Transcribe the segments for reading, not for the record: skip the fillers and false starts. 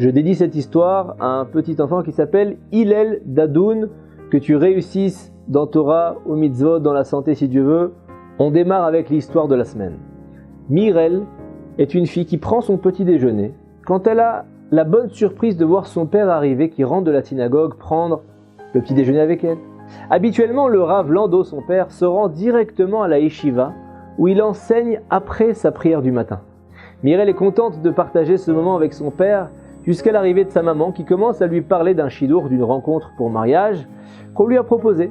Je dédie cette histoire à un petit enfant qui s'appelle Hillel Dadoun. Que tu réussisses dans Torah ou mitzvot, dans la santé si Dieu veut. On démarre avec l'histoire de la semaine. Mirel est une fille qui prend son petit déjeuner quand elle a la bonne surprise de voir son père arriver qui rentre de la synagogue prendre le petit déjeuner avec elle. Habituellement, le Rav Lando, son père, se rend directement à la yeshiva où il enseigne après sa prière du matin. Mirel est contente de partager ce moment avec son père jusqu'à l'arrivée de sa maman qui commence à lui parler d'un shidour, d'une rencontre pour mariage qu'on lui a proposée.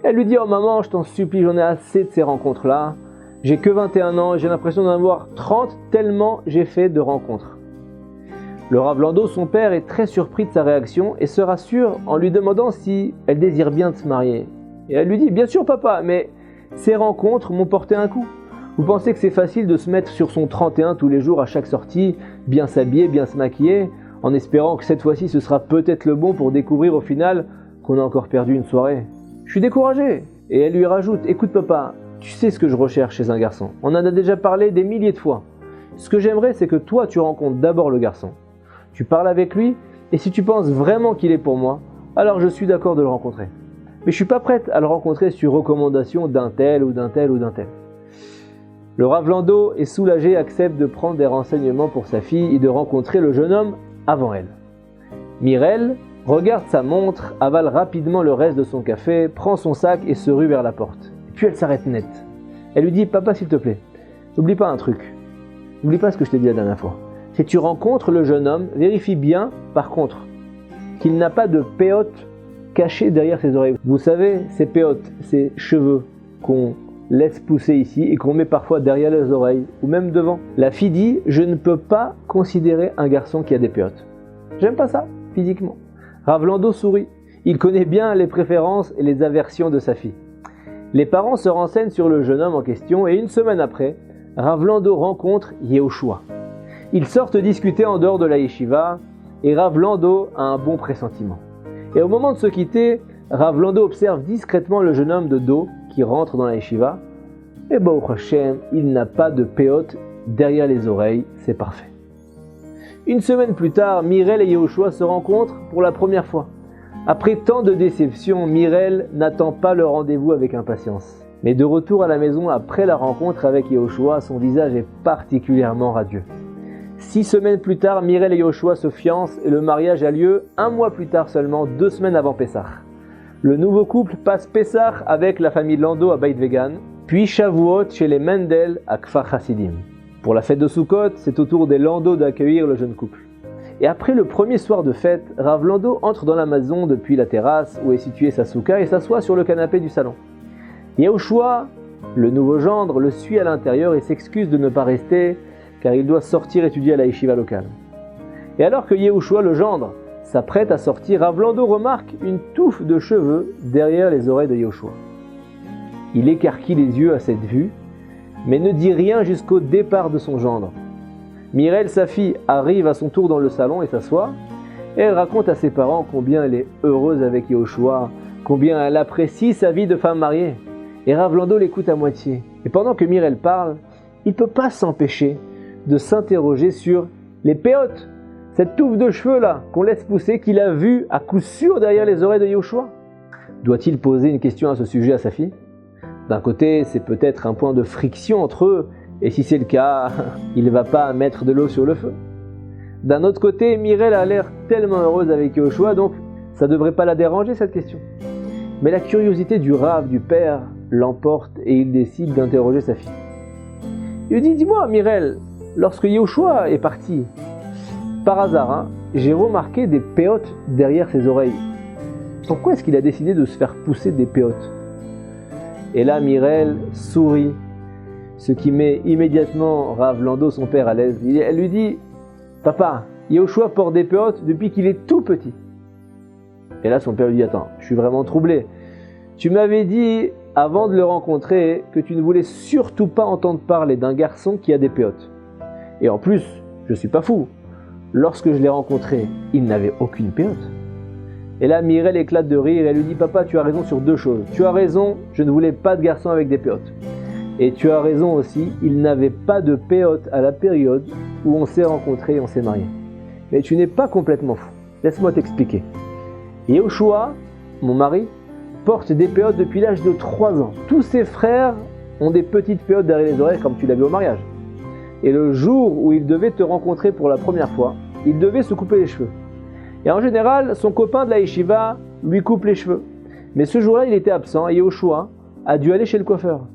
Elle lui dit « Oh maman, je t'en supplie, j'en ai assez de ces rencontres-là. J'ai que 21 ans et j'ai l'impression d'en avoir 30 tellement j'ai fait de rencontres. » Le Rav Lando, son père, est très surpris de sa réaction et se rassure en lui demandant si elle désire bien de se marier. Et elle lui dit « Bien sûr papa, mais ces rencontres m'ont porté un coup. Vous pensez que c'est facile de se mettre sur son 31 tous les jours à chaque sortie, bien s'habiller, bien se maquiller, en espérant que cette fois-ci ce sera peut-être le bon pour découvrir au final qu'on a encore perdu une soirée. Je suis découragée. » Et elle lui rajoute « Écoute papa, tu sais ce que je recherche chez un garçon. On en a déjà parlé des milliers de fois. Ce que j'aimerais, c'est que toi, tu rencontres d'abord le garçon. Tu parles avec lui, et si tu penses vraiment qu'il est pour moi, alors je suis d'accord de le rencontrer. Mais je suis pas prête à le rencontrer sur recommandation d'un tel ou d'un tel ou d'un tel. » Le Rav Lando est soulagé et accepte de prendre des renseignements pour sa fille et de rencontrer le jeune homme avant elle. Mirel regarde sa montre, avale rapidement le reste de son café, prend son sac et se rue vers la porte. Puis elle s'arrête net. Elle lui dit « Papa, s'il te plaît, n'oublie pas un truc. N'oublie pas ce que je t'ai dit la dernière fois. Si tu rencontres le jeune homme, vérifie bien, par contre, qu'il n'a pas de péote cachée derrière ses oreilles. Vous savez, ces péotes, ces cheveux qu'on laisse pousser ici et qu'on met parfois derrière les oreilles ou même devant. » La fille dit « Je ne peux pas considérer un garçon qui a des péotes. J'aime pas ça, physiquement. » Rav Lando sourit. Il connaît bien les préférences et les aversions de sa fille. Les parents se renseignent sur le jeune homme en question et une semaine après, Rav Lando rencontre Yehoshua. Ils sortent discuter en dehors de la yeshiva et Rav Lando a un bon pressentiment. Et au moment de se quitter, Rav Lando observe discrètement le jeune homme de dos qui rentre dans la yeshiva. Et Baruch Hashem, il n'a pas de péote derrière les oreilles, c'est parfait. Une semaine plus tard, Mirel et Yehoshua se rencontrent pour la première fois. Après tant de déceptions, Mirel n'attend pas le rendez-vous avec impatience. Mais de retour à la maison après la rencontre avec Yehoshua, son visage est particulièrement radieux. 6 semaines plus tard, Mirel et Yehoshua se fiancent et le mariage a lieu 1 mois plus tard seulement, 2 semaines avant Pessah. Le nouveau couple passe Pessah avec la famille Lando à Beit Vegan, puis Shavuot chez les Mendel à Kfar Hasidim. Pour la fête de Sukkot, c'est au tour des Lando d'accueillir le jeune couple. Et après le premier soir de fête, Rav Lando entre dans la maison depuis la terrasse où est située sa soukha et s'assoit sur le canapé du salon. Yehoshua, le nouveau gendre, le suit à l'intérieur et s'excuse de ne pas rester car il doit sortir étudier à la yeshiva locale. Et alors que Yehoshua, le gendre, s'apprête à sortir, Rav Lando remarque une touffe de cheveux derrière les oreilles de Yehoshua. Il écarquille les yeux à cette vue, mais ne dit rien jusqu'au départ de son gendre. Mirel, sa fille, arrive à son tour dans le salon et s'assoit. Et elle raconte à ses parents combien elle est heureuse avec Yehoshua, combien elle apprécie sa vie de femme mariée. Et Rav Lando l'écoute à moitié. Et pendant que Mirel parle, il ne peut pas s'empêcher de s'interroger sur les péotes, cette touffe de cheveux là qu'on laisse pousser, qu'il a vue à coup sûr derrière les oreilles de Yehoshua. Doit-il poser une question à ce sujet à sa fille ? D'un côté, c'est peut-être un point de friction entre eux, et si c'est le cas, il ne va pas mettre de l'eau sur le feu. D'un autre côté, Mirel a l'air tellement heureuse avec Yehoshua, donc ça ne devrait pas la déranger cette question. Mais la curiosité du Rav, du père, l'emporte et il décide d'interroger sa fille. Il lui dit « Dis-moi Mirel, lorsque Yehoshua est parti, par hasard, j'ai remarqué des péotes derrière ses oreilles. Pourquoi est-ce qu'il a décidé de se faire pousser des péotes ?» Et là, Mirel sourit, ce qui met immédiatement Rav Lando, son père, à l'aise. Elle lui dit « Papa, Yehoshua porte des péotes depuis qu'il est tout petit. » Et là, son père lui dit « Attends, je suis vraiment troublé. Tu m'avais dit, avant de le rencontrer, que tu ne voulais surtout pas entendre parler d'un garçon qui a des péotes. Et en plus, je ne suis pas fou. Lorsque je l'ai rencontré, il n'avait aucune péote. » Et là, Mirel éclate de rire et elle lui dit « Papa, tu as raison sur 2 choses. Tu as raison, je ne voulais pas de garçon avec des péotes. Et tu as raison aussi, il n'avait pas de péote à la période où on s'est rencontrés et on s'est mariés. mais tu n'es pas complètement fou. Laisse-moi t'expliquer. Yehoshua, mon mari, porte des péotes depuis l'âge de 3 ans. Tous ses frères ont des petites péotes derrière les oreilles comme tu l'as vu au mariage. Et le jour où il devait te rencontrer pour la première fois, il devait se couper les cheveux. Et en général, son copain de la yeshiva lui coupe les cheveux. Mais ce jour-là, il était absent et Yehoshua a dû aller chez le coiffeur.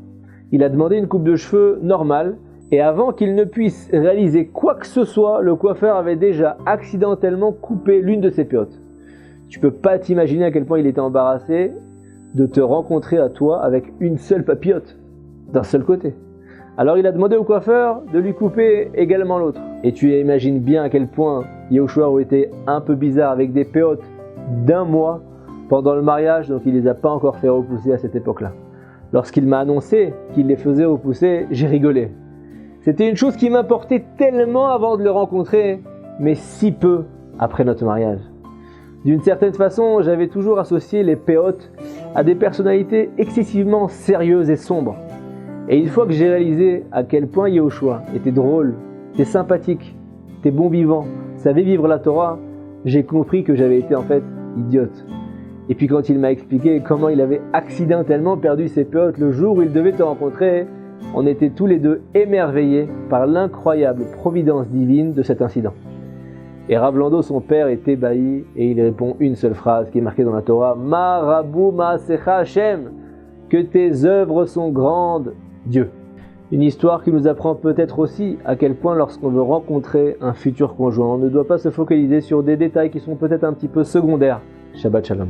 Il a demandé une coupe de cheveux normale et avant qu'il ne puisse réaliser quoi que ce soit, le coiffeur avait déjà accidentellement coupé l'une de ses péotes. Tu peux pas t'imaginer à quel point il était embarrassé de te rencontrer à toi avec une seule papillote, d'un seul côté. Alors il a demandé au coiffeur de lui couper également l'autre. Et tu imagines bien à quel point Yehoshua aurait été un peu bizarre avec des péotes d'1 mois pendant le mariage, donc il les a pas encore fait repousser à cette époque-là. Lorsqu'il m'a annoncé qu'il les faisait repousser, j'ai rigolé. C'était une chose qui m'importait tellement avant de le rencontrer, mais si peu après notre mariage. D'une certaine façon, j'avais toujours associé les péotes à des personnalités excessivement sérieuses et sombres. Et une fois que j'ai réalisé à quel point Yehoshua était drôle, était sympathique, était bon vivant, savait vivre la Torah, j'ai compris que j'avais été en fait idiote. Et puis quand il m'a expliqué comment il avait accidentellement perdu ses péotes le jour où il devait te rencontrer, on était tous les deux émerveillés par l'incroyable providence divine de cet incident. Et Rav Lando, son père, est ébahi et il répond une seule phrase qui est marquée dans la Torah: Ma Rabu Maasecha Hashem, que tes œuvres sont grandes, Dieu. Une histoire qui nous apprend peut-être aussi à quel point lorsqu'on veut rencontrer un futur conjoint, on ne doit pas se focaliser sur des détails qui sont peut-être un petit peu secondaires. Shabbat Shalom.